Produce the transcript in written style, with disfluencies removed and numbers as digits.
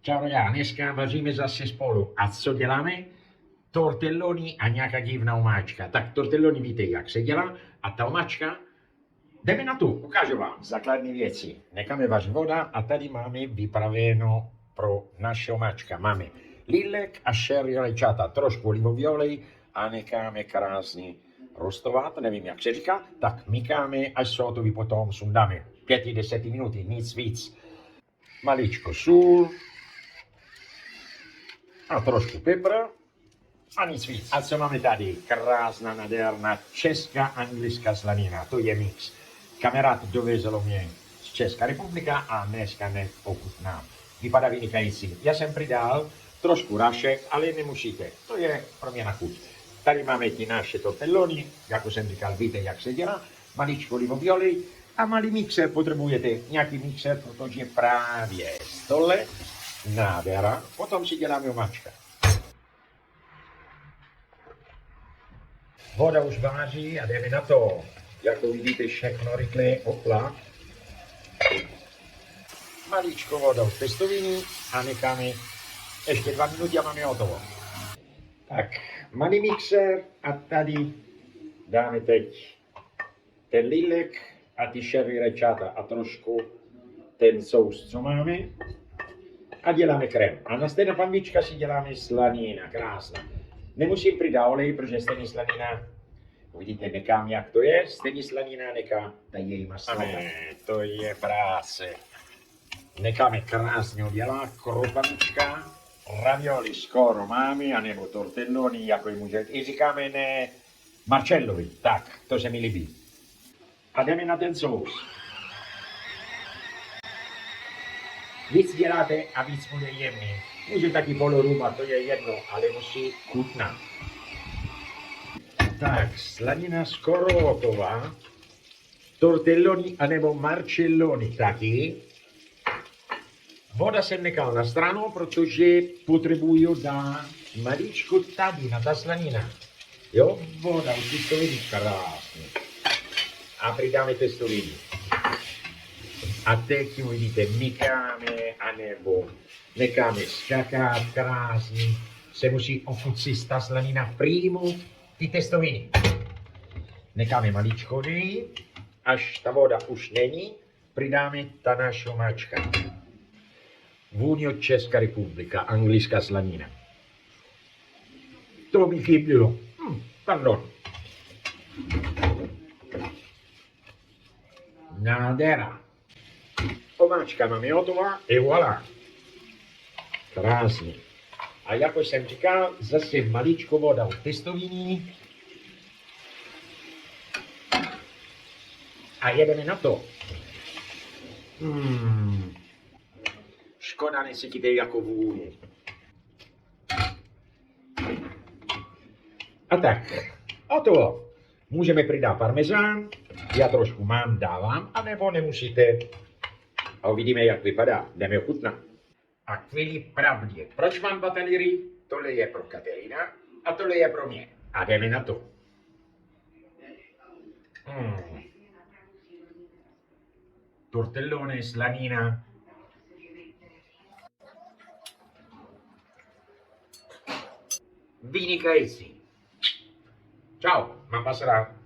Čau ragá, dneska vaříme zase spolu. A co děláme? Tortelloni a nějaká divná omáčka. Tak tortelloni víte, jak se dělá. A ta omáčka, jdeme na to, ukážu vám základní věci. Necháme vařit voda a tady máme vypravěno pro naše omáčka. Máme lilek a sherry rajčata, trošku olivový olej a necháme krásně rostovat, nevím, jak se říká. Tak mícháme, až se hotový potom sundáme 5-10 minut, nic víc. Maličko sůl a trošku pepr a nic víc. A co máme tady? Krásná, nádherná česká anglická slanina. To je mix. Kamarád dovezl mě z Česká republika a dneska neochutnám. Vypadá vynikající. Já jsem přidal trošku rašek, ale nemusíte. To je pro mě na chuť. Tady máme ty naše tortelloni, jako jsem říkal, víte, jak se dělá. Maličko olivový olej a malý mixer. Potřebujete nějaký mixer, protože právě tohle nádhera. Potom si děláme omáčka. Voda už váží a jdeme na to. Jako vidíte, všechno rychle opla. Maličko vodou v testoviny a necháme ještě 2 minuty a máme hotovo. Tak, malý mixer a tady dáme teď ten lilek a ty sherry rajčata a trošku ten sous, co máme. A děláme krém. A na stejná panvička si děláme slanina, krásná. Nemusím přidat olej, protože stejně slanina, uvidíte, nekám, jak to je, stejně slanina neká ta její maslo. To je práce. Necháme krásně udělat, kropanička, ravioli skoro máme, anebo tortelloni, jako jim můžete. I říkáme ne marcellovi, tak, to se mi líbí. A jdeme na ten sous. Víc děláte a víc bude jemný. Může taky poloruba, to je jedno, ale musí chutnat. Tak, slanina skoro hotová. Tortelloni anebo marcelloni taky. Voda jsem nechal na stranu, protože potřebuju dát maličko tady na ta slanina. Jo, voda, už to vidí krásně. A přidáme testoviny. A teď uvidíte, mícháme, anebo necháme skákat krásně. Se musí ochutit ta slanina přímo ty testoviny. Necháme maličko vody, až ta voda už není, přidáme ta naše omáčka. Vůně od Česká republika, anglická slanina. To mi chybilo. Pardon. Nádhera. Omáčka máme hotová a voilà. Krásně. A jako jsem říkal, zase maličko voda od testoviny. A jedeme na to. Škoda, necítíte jako vůni. A tak, hotovo. Můžeme přidat parmezán. Já trošku mám, dávám, anebo nemusíte. A uvidíme, jak vypadá. Jdeme ochutnat. A chvíli pravdě. Proč mám 2 talíry? Tohle je pro Katerina a tohle je pro mě. A jdeme na to. Tortellone, slanina. Vynikající. Čau, mám pasará.